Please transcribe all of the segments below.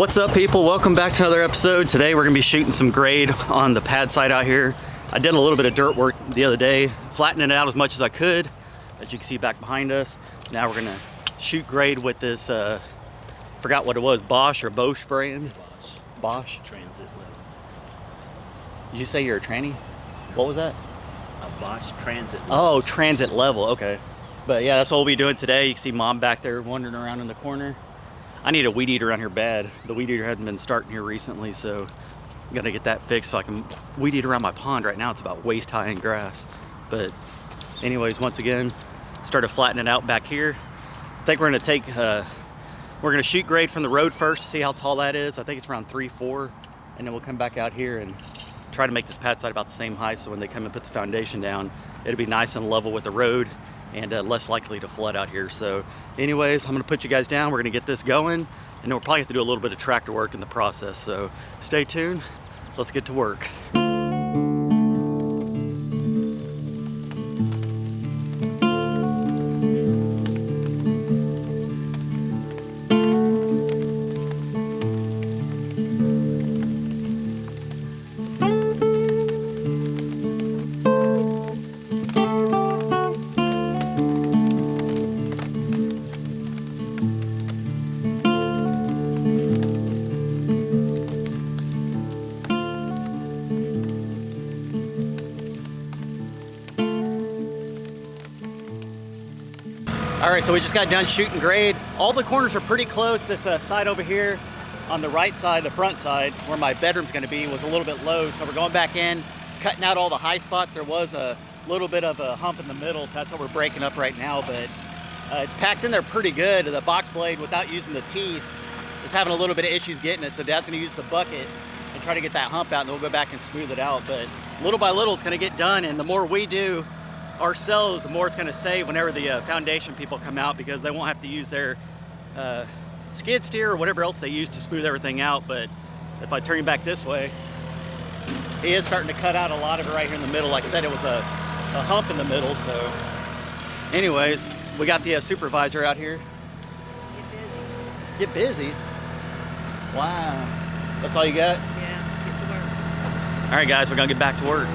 What's up, people? Welcome back to another episode. Today we're gonna be shooting some grade on the pad site out here. I did a little bit of dirt work the other day, flattening it out as much as I could, as you can see back behind us. Now we're gonna shoot grade with this, forgot what it was, Bosch or Bosch brand? Bosch. Transit level. Did you say you're a tranny? What was that? A Bosch transit level. Oh, transit level, okay. But yeah, that's what we'll be doing today. You can see Mom back there wandering around in the corner. I need a weed eater around here bad. The weed eater hasn't been starting here recently, so I'm gonna get that fixed so I can weed eat around my pond. Right now it's about waist high in grass. But anyways, once again, started flattening out back here. I think we're gonna shoot grade from the road first to see how tall that is. I think it's around 3-4, and then we'll come back out here and try to make this pad site about the same height, so when they come and put the foundation down, it'll be nice and level with the road and less likely to flood out here. So anyways, I'm gonna put you guys down. We're gonna get this going, and then we'll probably have to do a little bit of tractor work in the process. So stay tuned, let's get to work. All right, so we just got done shooting grade. All the corners are pretty close. This side over here on the right side, the front side, where my bedroom's gonna be, was a little bit low. So we're going back in, cutting out all the high spots. There was a little bit of a hump in the middle, so that's what we're breaking up right now. But it's packed in there pretty good. The box blade, without using the teeth, is having a little bit of issues getting it. So Dad's gonna use the bucket and try to get that hump out, and then we'll go back and smooth it out. But little by little, it's gonna get done. And the more we do ourselves, the more it's going to save whenever the foundation people come out, because they won't have to use their skid steer or whatever else they use to smooth everything out. But if I turn you back this way, he is starting to cut out a lot of it right here in the middle. Like I said, it was a hump in the middle. So anyways, we got the supervisor out here. Get busy? Wow. That's all you got? Yeah, get to work. All right, guys, we're going to get back to work.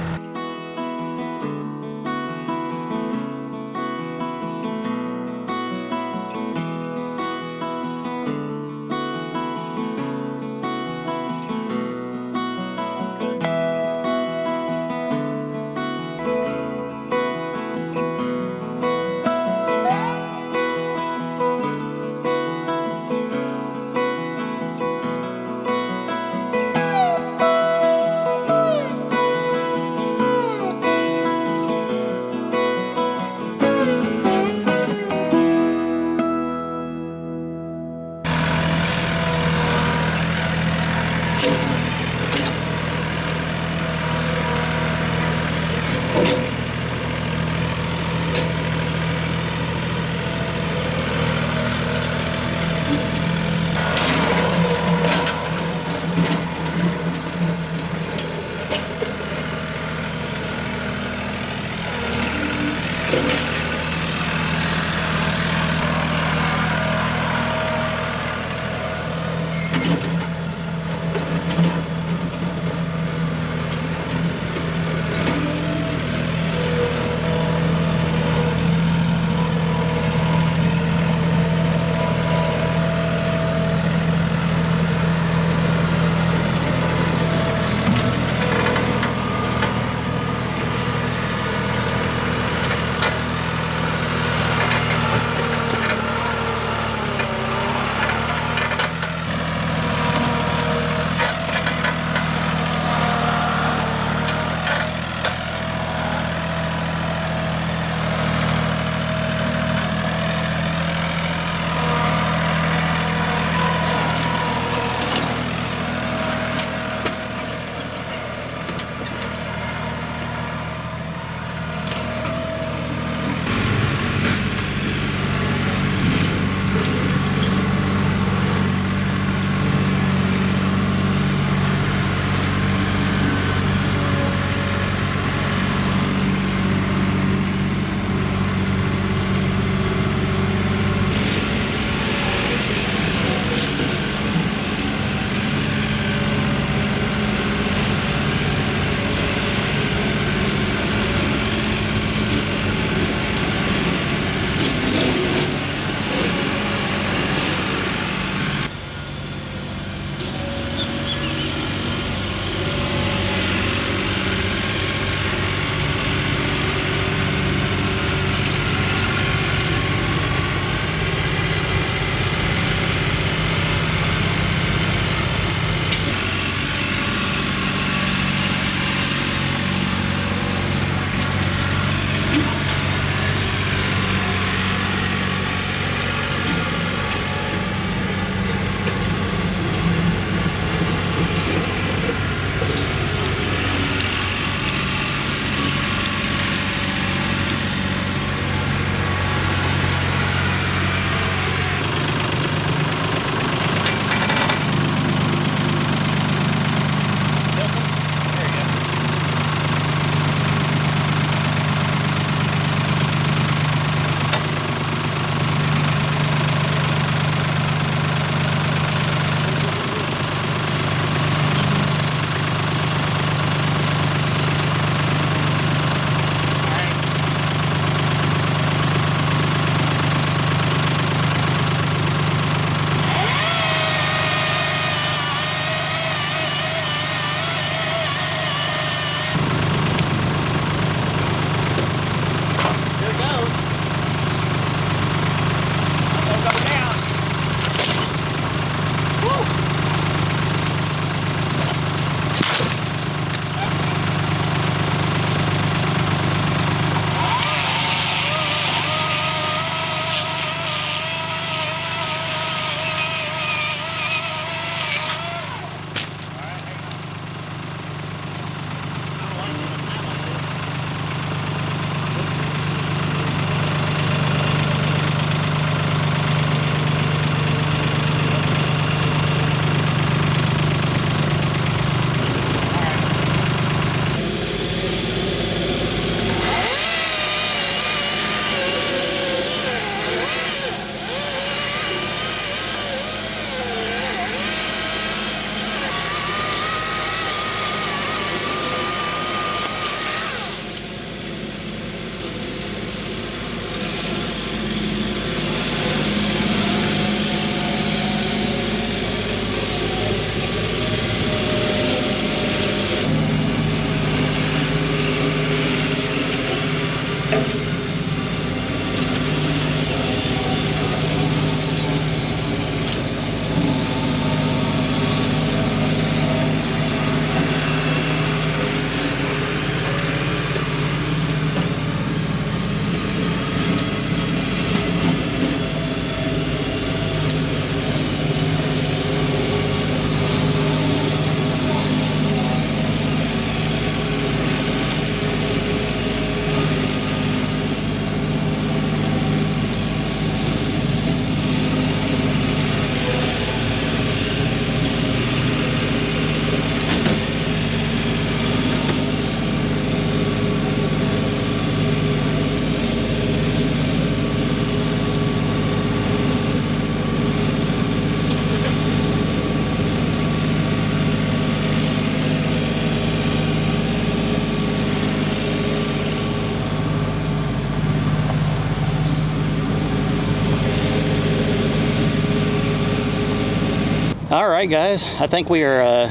right, guys. I think we are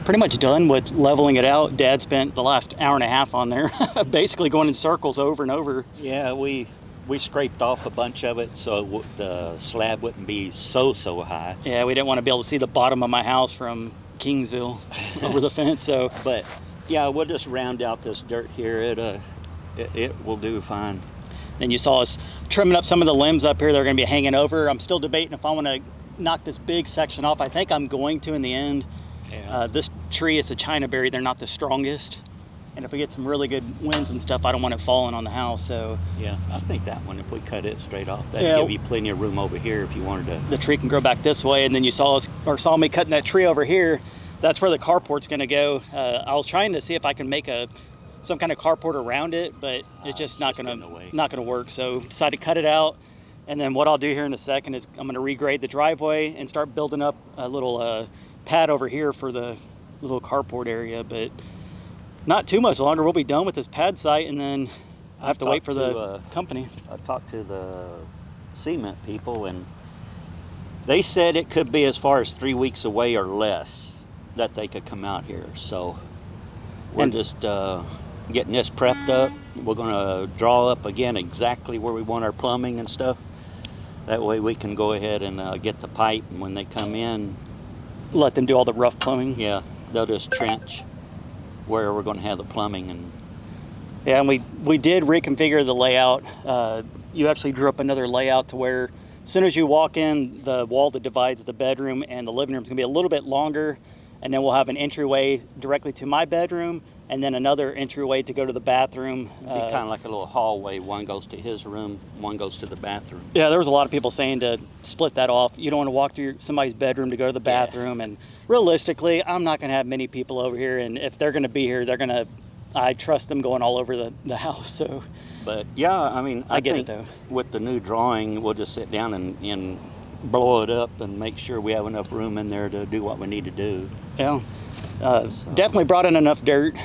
pretty much done with leveling it out. Dad spent the last hour and a half on there, basically going in circles over and over. Yeah, we scraped off a bunch of it so the slab wouldn't be so high. Yeah, we didn't want to be able to see the bottom of my house from Kingsville over the fence. So, but yeah, we'll just round out this dirt here. It will do fine. And you saw us trimming up some of the limbs up here that are going to be hanging over. I'm still debating if I want to knock this big section off. I think I'm going to in the end. Yeah. This tree is a China berry. They're not the strongest. And if we get some really good winds and stuff, I don't want it falling on the house. So yeah, I think that one, if we cut it straight off, that'd Yeah. give you plenty of room over here if you wanted to. the tree can grow back this way. And then you saw me cutting that tree over here. That's where the carport's going to go. I was trying to see if I can make some kind of carport around it, but it's just not in going the way. to work. So decided to cut it out. And then what I'll do here in a second is I'm going to regrade the driveway and start building up a little pad over here for the little carport area. But not too much longer. We'll be done with this pad site, and then I have to wait for the company. I talked to the cement people, and they said it could be as far as 3 weeks away or less that they could come out here. So we're just getting this prepped up. We're going to draw up again exactly where we want our plumbing and stuff. That way we can go ahead and get the pipe, and when they come in, Let them do all the rough plumbing. yeah, they'll just trench where we're going to have the plumbing. And Yeah, and we did reconfigure the layout. You actually drew up another layout to where as soon as you walk in, the wall that divides the bedroom and the living room is going to be a little bit longer, and then we'll have an entryway directly to my bedroom, and then another entryway to go to the bathroom. it'd be kind of like a little hallway. One goes to his room, one goes to the bathroom. Yeah, there was a lot of people saying to split that off. You don't want to walk through somebody's bedroom to go to the bathroom, and realistically, I'm not going to have many people over here, and if they're going to be here, I trust them going all over the house. So, But yeah, I mean, I get it, think though. with the new drawing, we'll just sit down and blow it up and make sure we have enough room in there to do what we need to do. yeah, definitely brought in enough dirt.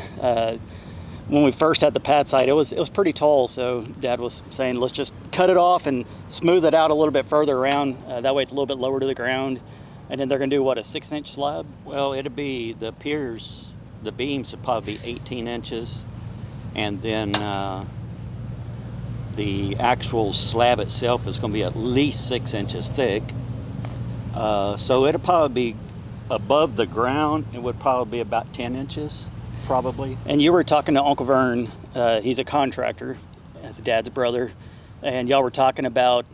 When we first had the pad site, it was pretty tall, so Dad was saying, let's just cut it off and smooth it out a little bit further around. That way it's a little bit lower to the ground. And then they're going to do, what, a 6-inch slab? Well, it'll be the piers, the beams would probably be 18 inches, and then the actual slab itself is going to be at least 6 inches thick. So it'll probably be above the ground. It would probably be about 10 inches, probably. And you were talking to Uncle Vern. He's a contractor, as Dad's brother. And y'all were talking about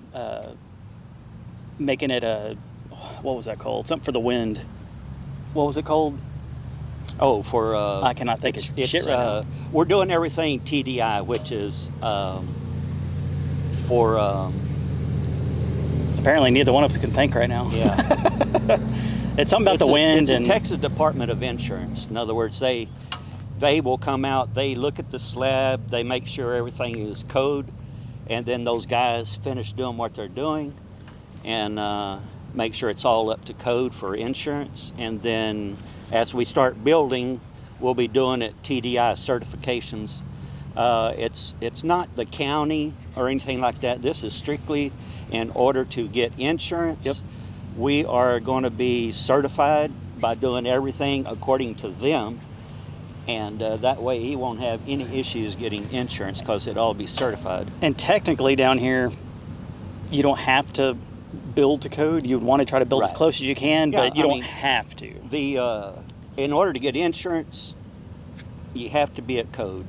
making it what was that called? Something for the wind. What was it called? Oh, for I cannot think of shit right now. We're doing everything TDI, which is for Apparently neither one of us can think right now. yeah. It's something about the wind. It's and the Texas Department of Insurance. In other words, they will come out, they look at the slab, they make sure everything is code, and then those guys finish doing what they're doing and make sure it's all up to code for insurance. And then as we start building, we'll be doing it TDI certifications. It's not the county or anything like that. This is strictly in order to get insurance. Yep. We are going to be certified by doing everything according to them, and that way he won't have any issues getting insurance because it'll all be certified. And technically down here, you don't have to build to code. You'd want to try to build as Right. close as you can, Yeah, but you I don't mean, have to. In order to get insurance, you have to be at code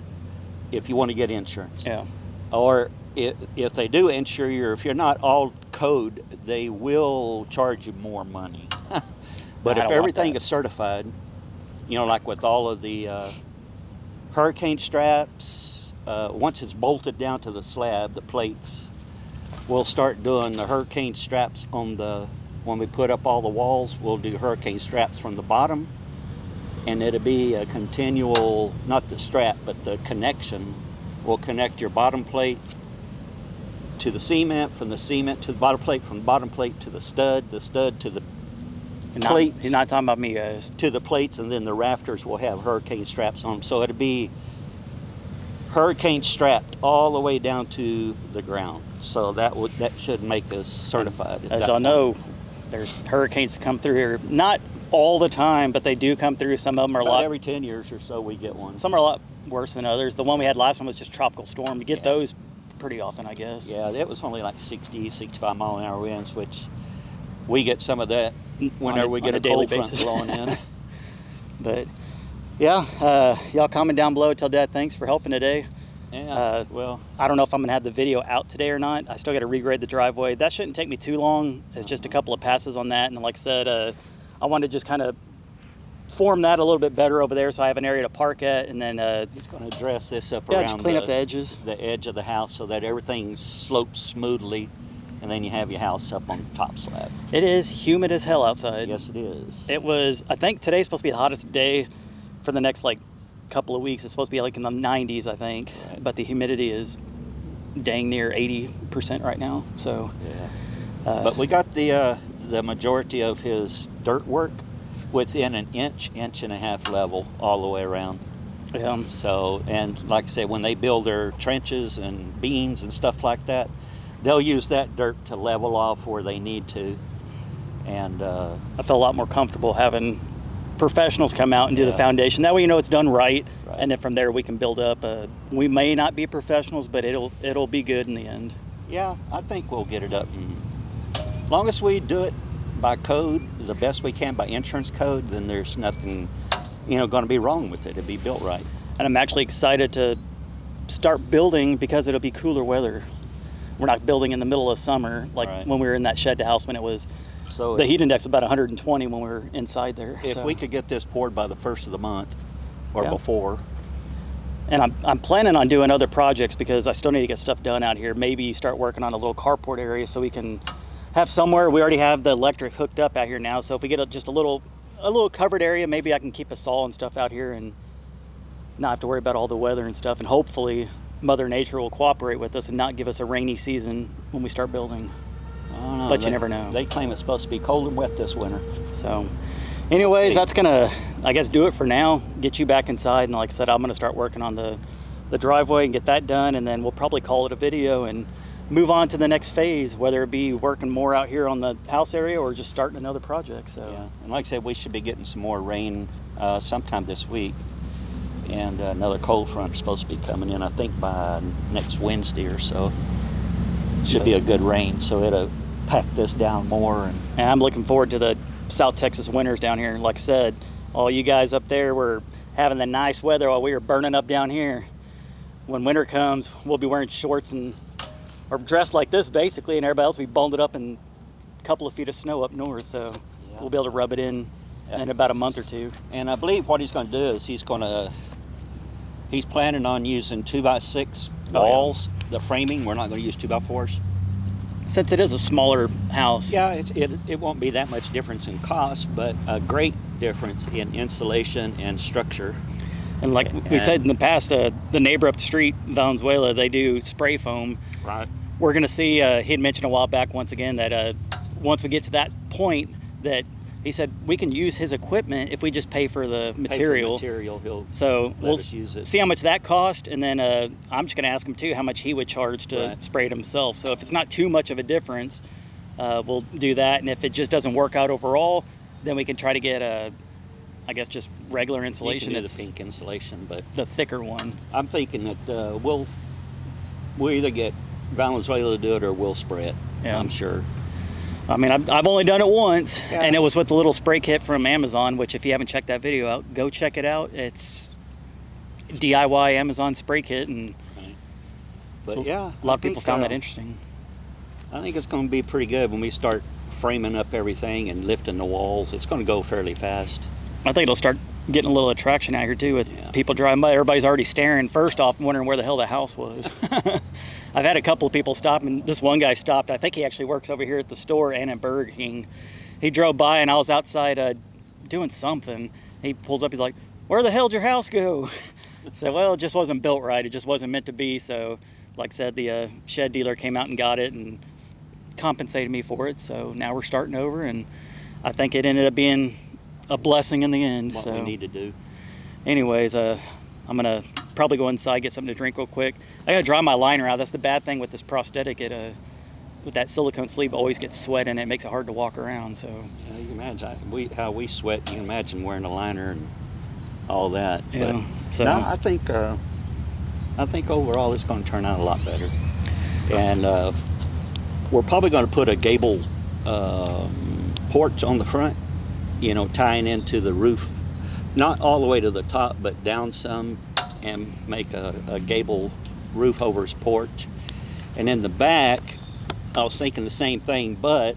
if you want to get insurance. Yeah. Or if they do insure you, if you're not all code, they will charge you more money. But I if don't want everything that. is certified, like with all of the hurricane straps, once it's bolted down to the slab, the plates, we'll start doing the hurricane straps when we put up all the walls, we'll do hurricane straps from the bottom, and it'll be a continual, not the strap, but the connection. We'll connect your bottom plate to the cement, from the cement to the bottom plate, from the bottom plate to the stud to the plates. You're not talking about me, guys. To the plates, and then the rafters will have hurricane straps on them. So it'll be hurricane strapped all the way down to the ground. So that should make us certified. As y'all know, there's hurricanes that come through here. Not all the time, but they do come through. Some of them are a About lot. every 10 years or so we get one. Some are a lot worse than others. The one we had last one was just tropical storm. You get Yeah. those pretty often, I guess. Yeah, it was only like 60, 65 mile an hour winds, which we get some of that whenever we get on a a daily cold front basis. blowing in. But yeah, y'all comment down below. Tell Dad thanks for helping today. Yeah, well, I don't know if I'm gonna have the video out today or not. I still got to regrade the driveway. That shouldn't take me too long. It's just a couple of passes on that, and like I said, I want to just kind of form that a little bit better over there, so I have an area to park at, and then he's going to dress this up yeah, around just clean up the edges. the edge of the house so that everything slopes smoothly, and then you have your house up on the top slab. It is humid as hell outside. Yes, it is. It was. I think today's supposed to be the hottest day for the next like couple of weeks. It's supposed to be like in the 90s, I think, Right. but the humidity is dang near 80% right now. So Yeah. But we got the majority of his dirt work within an inch and a half level all the way around. So, and like I said, when they build their trenches and beams and stuff like that, they'll use that dirt to level off where they need to. And I feel a lot more comfortable having professionals come out and do the Yeah. foundation. That way you know it's done right, Right. and then from there we can build up. We may not be professionals, but it'll be good in the end. yeah, I think we'll get it up. As long as we do it by code, the best we can by insurance code, then there's nothing, going to be wrong with it. It'll be built right. And I'm actually excited to start building because it'll be cooler weather. We're not building in the middle of summer like Right. when we were in that shed house when it was. So The heat index was about 120 when we were inside there. if so. we could get this poured by the first of the month or Yeah. before, And I'm planning on doing other projects because I still need to get stuff done out here. Maybe start working on a little carport area so we can have somewhere. We already have the electric hooked up out here now. So if we get just a little covered area, maybe I can keep a saw and stuff out here and not have to worry about all the weather and stuff. And hopefully Mother Nature will cooperate with us and not give us a rainy season when we start building. I don't know. But you never know. They claim it's supposed to be cold and wet this winter. So anyways, that's gonna, I guess, do it for now. Get you back inside, and like I said, I'm gonna start working on the driveway and get that done, and then we'll probably call it a video and move on to the next phase, whether it be working more out here on the house area or just starting another project. So Yeah, and like I said, we should be getting some more rain sometime this week, and another cold front is supposed to be coming in, I think, by next Wednesday or so. Should be a good rain, so it'll pack this down more. and I'm looking forward to the South Texas winters down here. Like I said, all you guys up there were having the nice weather while we were burning up down here. When winter comes, we'll be wearing shorts or dressed like this basically, and everybody else will be bundled up in a couple of feet of snow up north. So Yeah. we'll be able to rub it in about a month or two. And I believe what he's going to do is he's planning on using 2x6 Oh, yeah. walls, the framing. We're not going to use 2x4s. Since it is a smaller house, Yeah, it won't be that much difference in cost, but a great difference in insulation and structure. and like we said in the past, the neighbor up the street, Valenzuela, they do spray foam. Right. We're going to see, he had mentioned a while back once again that once we get to that point that he said we can use his equipment if we just pay for the material. He'll So let we'll us use it. see how much that cost, and then I'm just going to ask him too how much he would charge to Right. spray it himself. So if it's not too much of a difference, we'll do that. And if it just doesn't work out overall, then we can try to get I guess just regular insulation. You can do It's the pink insulation, but the thicker one. I'm thinking that we'll either get Valenzuela to do it or we'll spray it. Yeah. I'm sure. I mean, I've only done it once, Yeah. and it was with the little spray kit from Amazon, which if you haven't checked that video out, go check it out. It's DIY Amazon spray kit, and But yeah, a lot of people found that interesting. I think it's going to be pretty good when we start framing up everything and lifting the walls. It's going to go fairly fast. I think it'll start getting a little attraction out here too with Yeah. people driving by. Everybody's already staring first off, wondering where the hell the house was. I've had a couple of people stop, and this one guy stopped. I think he actually works over here at the store and at Burger King. He drove by, and I was outside doing something. He pulls up, he's like, "Where the hell did your house go?" I said, "Well, it just wasn't built right. It just wasn't meant to be." So, like I said, the shed dealer came out and got it and compensated me for it. So now we're starting over, and I think it ended up being a blessing in the end. What so we need to do. anyways, I'm gonna probably go inside, get something to drink real quick. I gotta dry my liner out. That's the bad thing with this prosthetic. It with that silicone sleeve always gets sweat in it. It makes it hard to walk around. So Yeah, you can imagine how we sweat. You can imagine wearing a liner and all that. yeah. But So no, I think overall it's going to turn out a lot better. And we're probably going to put a gable porch on the front, you know, tying into the roof, not all the way to the top, but down some, and make a gable roof over his porch. And in the back, I was thinking the same thing, but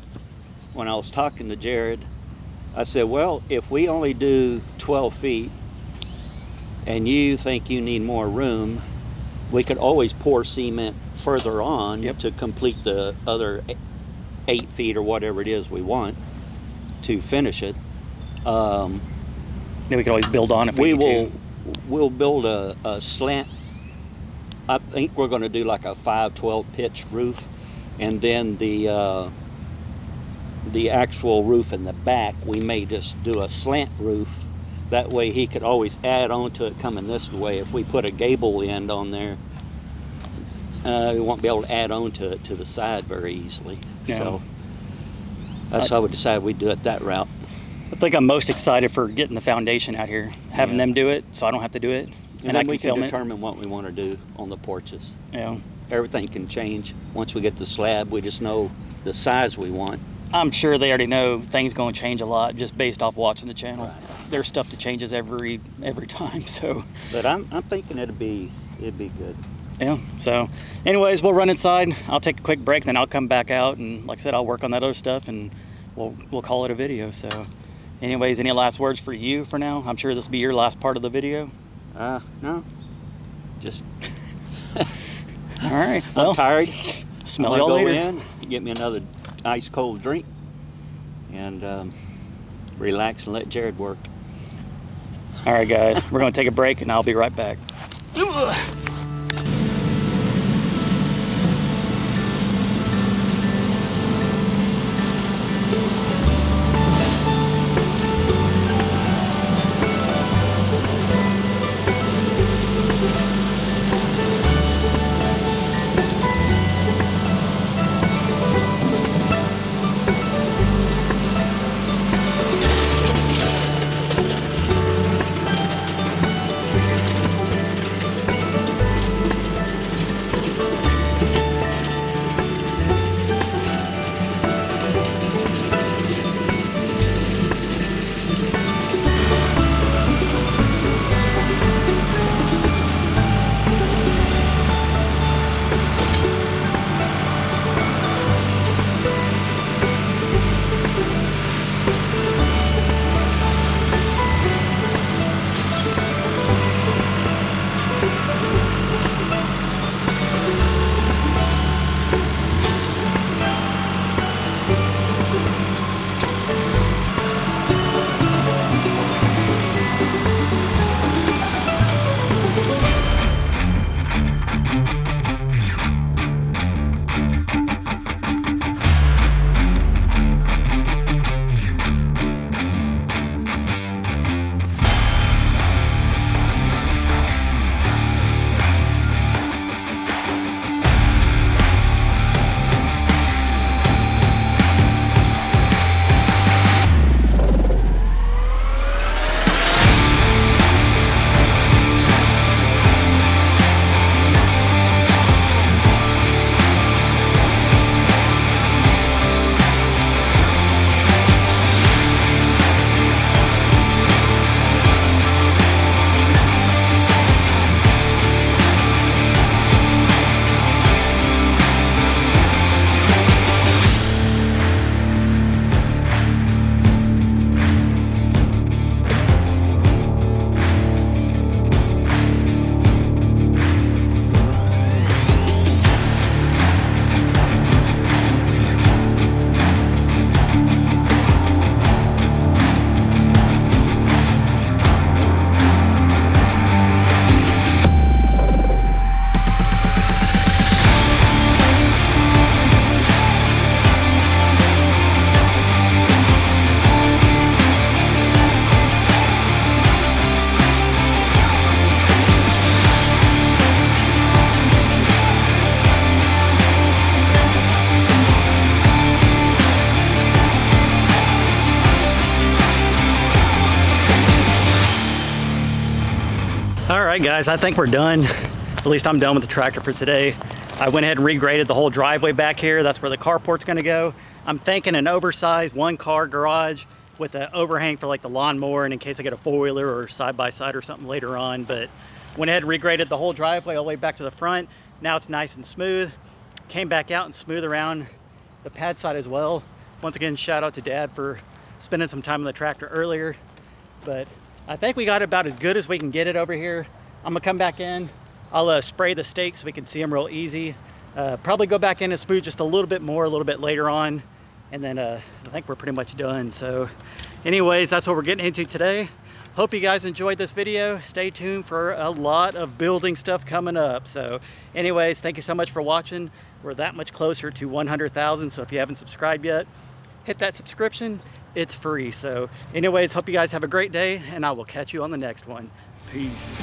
when I was talking to Jared, I said, well, if we only do 12 feet and you think you need more room, we could always pour cement further on to complete the other 8 feet or whatever it is we want to finish it. then we can always build on if we need to. We'll build a slant. I think we're going to do like a 5/12 pitch roof, and then the actual roof in the back, we may just do a slant roof. That way he could always add on to it coming this way. If we put a gable end on there, we won't be able to add on to it to the side very easily. Yeah. So that's how we decided we'd do it that route. I think I'm most excited for getting the foundation out here, having them do it, so I don't have to do it, And I then we can film determine what we want to do on the porches. it. Yeah. Everything can change. Once we get the slab, we just know the size we want. I'm sure they already know things going to change a lot just based off watching the channel. Right. There's stuff that changes every time, so But I'm thinking it'd be good. yeah. So anyways, we'll run inside. I'll take a quick break, then I'll come back out, and like I said, I'll work on that other stuff, and we'll call it a video. So anyways, any last words for you for now? I'm sure this will be your last part of the video. No. Just All right. Well, I'm tired. smell I'm y'all gonna go later. in, get me another ice cold drink, and relax and let Jared work. All right, guys. We're going to take a break, and I'll be right back. right, guys, I think we're done. At least I'm done with the tractor for today. I went ahead and regraded the whole driveway back here. That's where the carport's gonna go. I'm thinking an oversized 1-car garage with an overhang for like the lawnmower and in case I get a 4-wheeler or side-by-side or something later on. But went ahead and regraded the whole driveway all the way back to the front. Now it's nice and smooth. Came back out and smoothed around the pad side as well. Once again, shout out to Dad for spending some time on the tractor earlier. But I think we got about as good as we can get it over here. I'm gonna come back in. I'll spray the stakes so we can see them real easy. Probably go back in and smooth just a little bit more a little bit later on. And then I think we're pretty much done. So anyways, that's what we're getting into today. Hope you guys enjoyed this video. Stay tuned for a lot of building stuff coming up. So anyways, thank you so much for watching. We're that much closer to 100,000. So if you haven't subscribed yet, hit that subscription. It's free. So anyways, hope you guys have a great day and I will catch you on the next one. Peace.